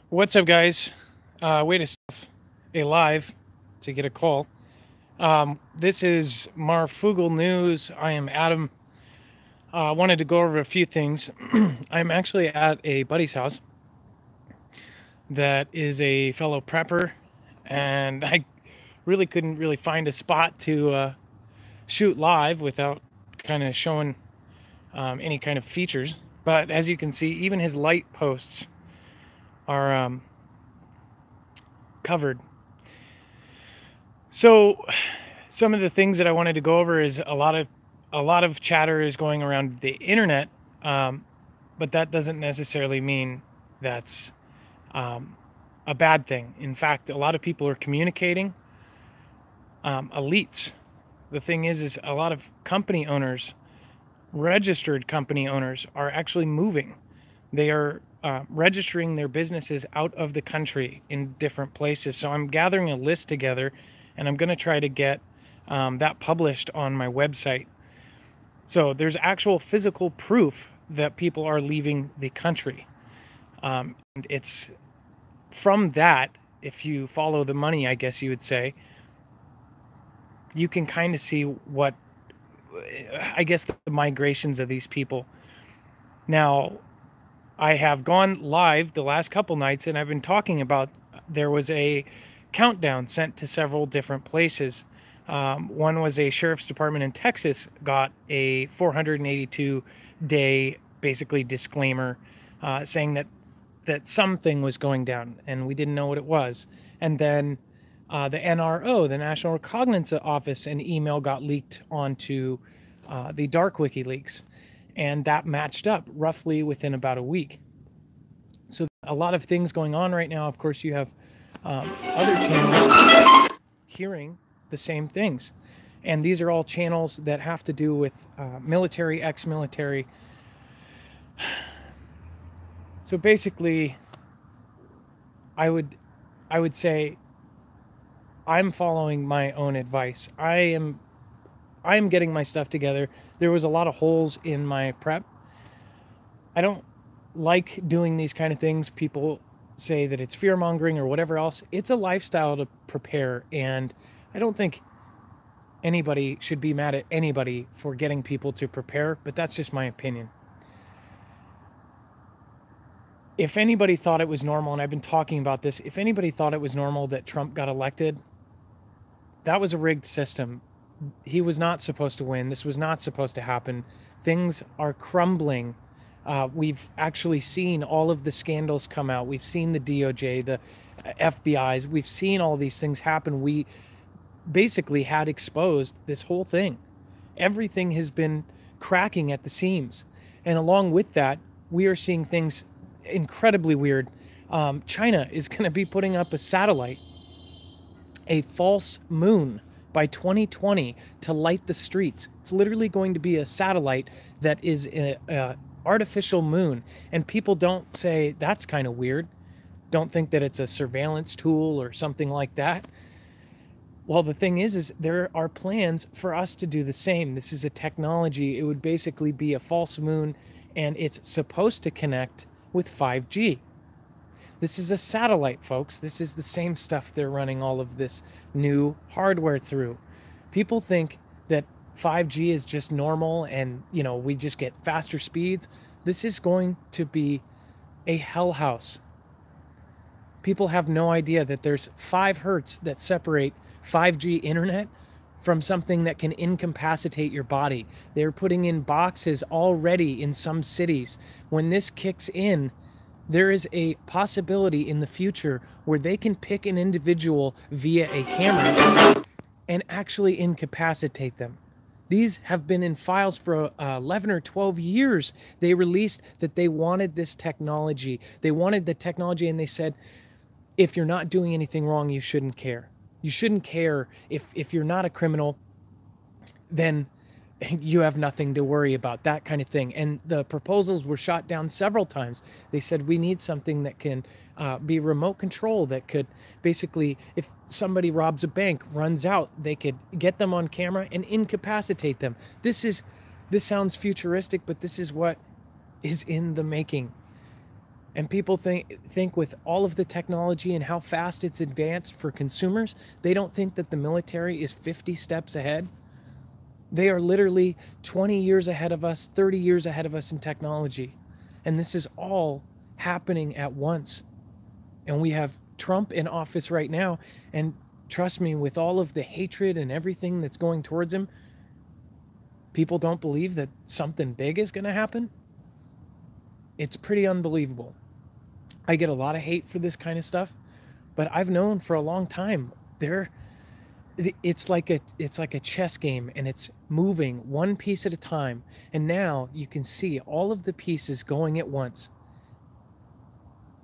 What's up, guys? Way to stuff a live to get a call. This is Marfugal News. I am Adam. I wanted to go over a few things. I'm actually at a buddy's house that is a fellow prepper, and I really couldn't really find a spot to shoot live without kind of showing any kind of features. But as you can see, even his light posts are covered. So some of the things that I wanted to go over is a lot of chatter is going around the internet, but that doesn't necessarily mean that's a bad thing. In fact, a lot of people are communicating. Elites. The thing is a lot of company owners, registered company owners, are actually moving. They are registering their businesses out of the country in different places. So I'm gathering a list together, and I'm going to try to get that published on my website. So there's actual physical proof that people are leaving the country. And it's from that, if you follow the money, I guess you would say, you can kind of see what, I guess, the migrations of these people. Now, I have gone live the last couple nights, and I've been talking about there was a countdown sent to several different places. One was a sheriff's department in Texas got a 482-day basically disclaimer saying that something was going down, and we didn't know what it was. And then the NRO, the National Recognizance Office, an email got leaked onto the dark WikiLeaks. And that matched up roughly within about a week. So a lot of things going on right now. Of course, you have other channels hearing the same things. And these are all channels that have to do with military, ex-military. So basically, I would say I'm following my own advice. I am getting my stuff together. There was a lot of holes in my prep. I don't like doing these kind of things. People say that it's fear-mongering or whatever else. It's a lifestyle to prepare, and I don't think anybody should be mad at anybody for getting people to prepare, but that's just my opinion. If anybody thought it was normal, and I've been talking about this, if anybody thought it was normal that Trump got elected, that was a rigged system. He was not supposed to win. This was not supposed to happen. Things are crumbling. We've actually seen all of the scandals come out. We've seen the DOJ, the FBI's. We've seen all these things happen. We basically had exposed this whole thing. Everything has been cracking at the seams. And along with that, we are seeing things incredibly weird. China is going to be putting up a satellite, a false moon, by 2020 to light the streets. It's literally going to be a satellite that is an artificial moon. And people don't say, that's kind of weird. Don't think that it's a surveillance tool or something like that. Well, the thing is there are plans for us to do the same. This is a technology. It would basically be a false moon, and it's supposed to connect with 5G. This is a satellite, folks. This is the same stuff they're running all of this new hardware through. People think that 5G is just normal and, you know, we just get faster speeds. This is going to be a hell house. People have no idea that there's 5 Hertz that separate 5G internet from something that can incapacitate your body. They're putting in boxes already in some cities. When this kicks in, there is a possibility in the future where they can pick an individual via a camera and actually incapacitate them. These have been in files for 11 or 12 years. They released that they wanted this technology. They wanted the technology, and they said, if you're not doing anything wrong, you shouldn't care. You shouldn't care. If you're not a criminal, then you have nothing to worry about, that kind of thing. And the proposals were shot down several times. They said, we need something that can be remote control, that could basically, if somebody robs a bank, runs out, they could get them on camera and incapacitate them. This sounds futuristic, but this is what is in the making. And people think with all of the technology and how fast it's advanced for consumers, they don't think that the military is 50 steps ahead. They are literally 20 years ahead of us, 30 years ahead of us in technology. And this is all happening at once. And we have Trump in office right now. And trust me, with all of the hatred and everything that's going towards him, people don't believe that something big is going to happen. It's pretty unbelievable. I get a lot of hate for this kind of stuff, but I've known for a long time it's like a chess game, and it's moving one piece at a time. And now you can see all of the pieces going at once.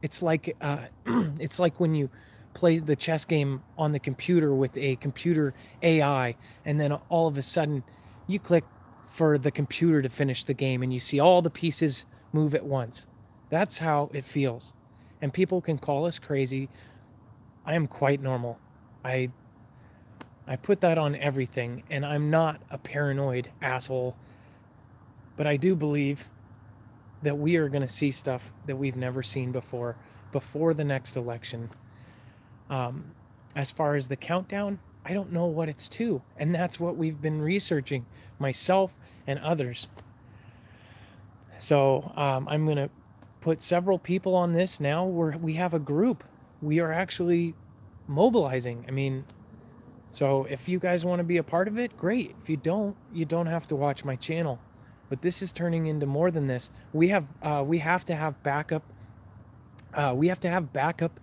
It's like it's like when you play the chess game on the computer with a computer AI, and then all of a sudden you click for the computer to finish the game, and you see all the pieces move at once. That's how it feels. And people can call us crazy. I am quite normal. I put that on everything, and I'm not a paranoid asshole. But I do believe that we are going to see stuff that we've never seen before the next election. As far as the countdown, I don't know what it's to. And that's what we've been researching, myself and others. So I'm going to put several people on this now. We have a group. We are actually mobilizing. I mean, so if you guys want to be a part of it, great. If you don't have to watch my channel. But this is turning into more than this. We have to have backup. We have to have backup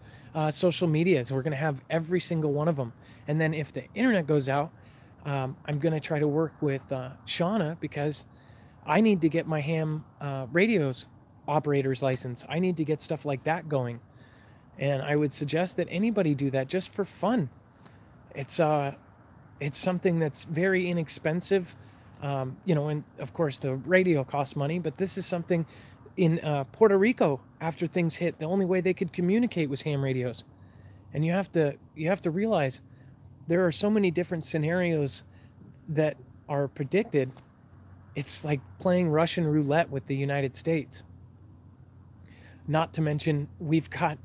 social medias. We're going to have every single one of them. And then if the internet goes out, I'm going to try to work with Shauna, because I need to get my ham radios operator's license. I need to get stuff like that going. And I would suggest that anybody do that just for fun. It's something that's very inexpensive. You know, and of course the radio costs money, but this is something in Puerto Rico, after things hit, the only way they could communicate was ham radios. And you have to realize there are so many different scenarios that are predicted. It's like playing Russian roulette with the United States. Not to mention, we've got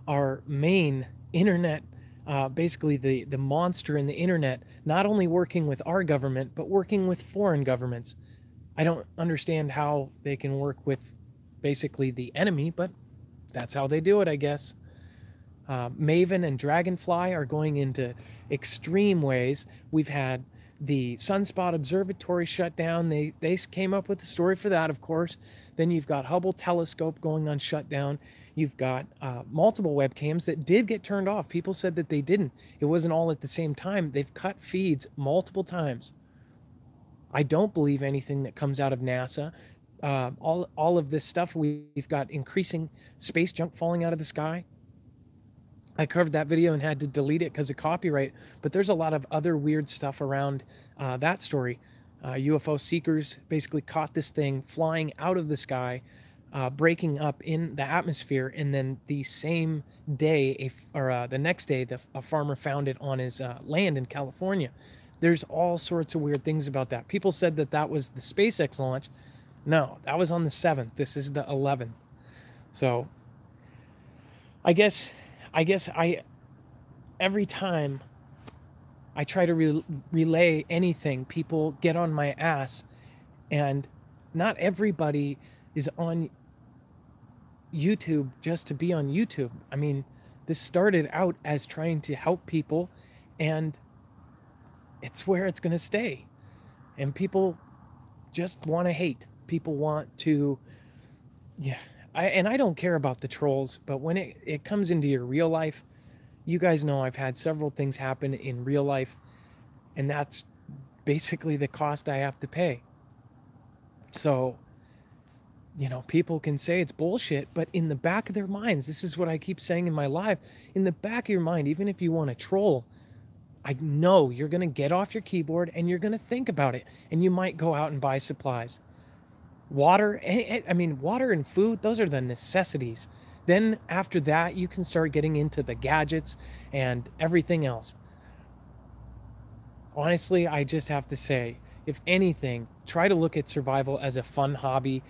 our main internet, basically the monster in the internet, not only working with our government, but working with foreign governments. I don't understand how they can work with basically the enemy, but that's how they do it, I guess. Maven and Dragonfly are going into extreme ways. We've had the Sunspot Observatory shut down. They came up with the story for that, of course. Then you've got Hubble Telescope going on shutdown. You've got multiple webcams that did get turned off. People said that they didn't. It wasn't all at the same time. They've cut feeds multiple times. I don't believe anything that comes out of NASA. All of this stuff, we've got increasing space junk falling out of the sky. I covered that video and had to delete it because of copyright, but there's a lot of other weird stuff around that story. UFO seekers basically caught this thing flying out of the sky, breaking up in the atmosphere, and then the same day, the next day, a farmer found it on his land in California. There's all sorts of weird things about that. People said that that was the SpaceX launch. No, that was on the 7th. This is the 11th. So I guess every time I try to relay anything, people get on my ass. And not everybody is on YouTube just to be on YouTube. I mean, this started out as trying to help people, and it's where it's going to stay. And people just want to hate. People want to, yeah. I don't care about the trolls, but when it comes into your real life, you guys know I've had several things happen in real life, and that's basically the cost I have to pay. So, you know, people can say it's bullshit, but in the back of their minds, this is what I keep saying in my live, in the back of your mind, even if you want to troll, I know you're going to get off your keyboard and you're going to think about it, and you might go out and buy supplies. Water, I mean, water and food, those are the necessities. Then after that, you can start getting into the gadgets and everything else. Honestly, I just have to say, if anything, try to look at survival as a fun hobby.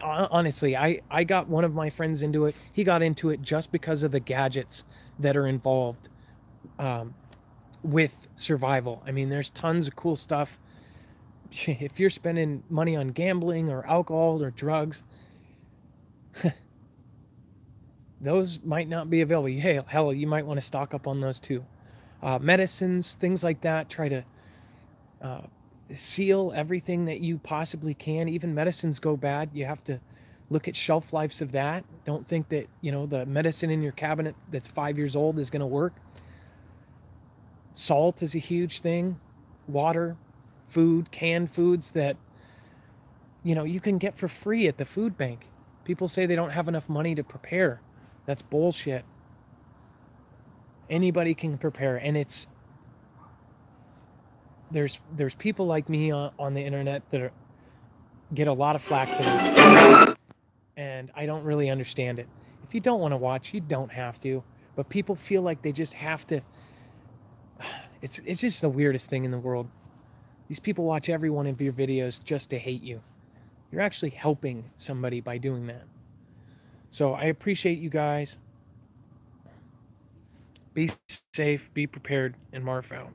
Honestly, I got one of my friends into it. He got into it just because of the gadgets that are involved um, with survival. I mean, there's tons of cool stuff. If you're spending money on gambling or alcohol or drugs, those might not be available. Hey, hell, you might want to stock up on those too. Medicines, things like that. Try to uh, seal everything that you possibly can. Even medicines go bad. You have to look at shelf lives of that. Don't think that, you know, the medicine in your cabinet that's 5 years old is going to work. Salt is a huge thing. Water, food, canned foods that, you know, you can get for free at the food bank. People say they don't have enough money to prepare. That's bullshit. Anybody can prepare, and there's people like me on the internet that get a lot of flack for this, and I don't really understand it. If you don't want to watch, you don't have to, but people feel like they just have to. It's just the weirdest thing in the world. These people watch every one of your videos just to hate you. You're actually helping somebody by doing that. So I appreciate you guys. Be safe, be prepared, and Marf out.